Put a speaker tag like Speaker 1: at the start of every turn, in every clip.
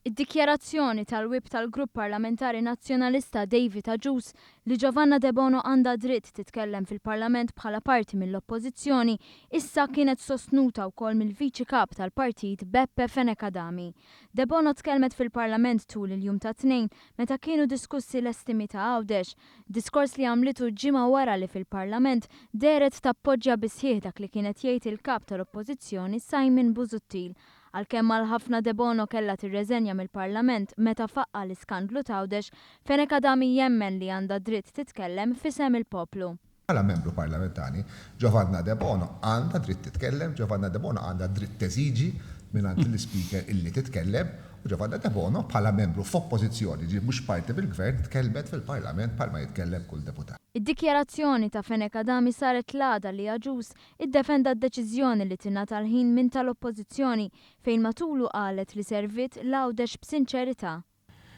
Speaker 1: Id-dikjarazzjoni tal-wip tal-Grupp Parlamentari Nazzjonalista David Aġus li Giovanna De Bono għandha dritt titkellem fil-Parlament bħala parti mill-Oppożizzjoni issa kienet sostnuta wkoll mill-Viċi Kap tal-Partit Beppe Fenekadami. De Bono tkellmet fil-Parlament tul il-jum ta' Tnejn meta kienu diskussi l-estimi ta' Għawdex, diskors li għamlitu ġimgħa wara li fil-Parlament deret tappoġġja bisħieħ dak li kienet jgħid il-kap tal-Oppożizzjoni Simon Busuttil. Għalkemm għal ħafna De Bono kellha tirreżenja mill-Parlament meta faqqa l-iskandlu ta' Għawdex, Fenekadami jemmen li għandha dritt titkellem fisem il-poplu.
Speaker 2: Bħala membru parlamentari, Giovanna De Bono għandha dritt titkellem, Giovanna De Bono għandha dritt teżiġi mingħand l-Speaker illi titkellem, u Giovanna De Bono bħala membru f'oppożizzjoni ġi mhux parti bil-gvern tkellmet fil-Parlament bħalma jitkellem kull deputat.
Speaker 1: Id-dikjarazzjoni ta' Fenekadami saret l-għada li Aġus iddefenda d-deċiżjoni li tingħata l-ħin minn tal-Oppożizzjoni fejn matulu qalet li servit l-Għawdex b'sinċerità.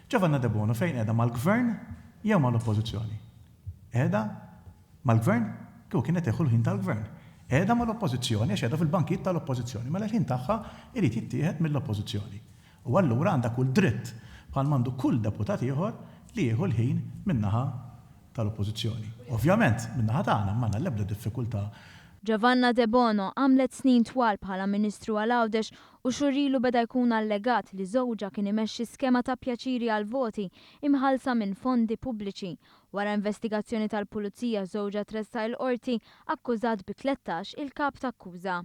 Speaker 3: Giovanna De Bono fejn qiegħda mal-gvern jew mal-Oppożizzjoni? Qiegħda mal-gvern kieku kienet tieħu l-ħin tal-gvern. Qiegħda mal-Oppożizzjoni għax qiegħda fil-bankijiet tal-Oppożizzjoni, mela l-ħin tagħha irid jittieħed mill-Oppożizzjoni. U allura għandha kull dritt bħal mandu kull deputat ieħor li jieħu l-ħin min-naħa tal-Oppożizzjoni. Ovvjament, min-naħa tagħna m'għandna l-ebda diffikultà.
Speaker 1: Giovanna De Bono għamlet snin twal bħala Ministru għal Għawdex u xurilu beda jkun allegat li żewġa kien imexxi skema ta' pjaċiri għal voti imħalsa minn fondi pubbliċi. Wara investigazzjoni tal-Pulizija żewġa tressa l-qorti akkużat bi 13 il-kap ta' akkuża.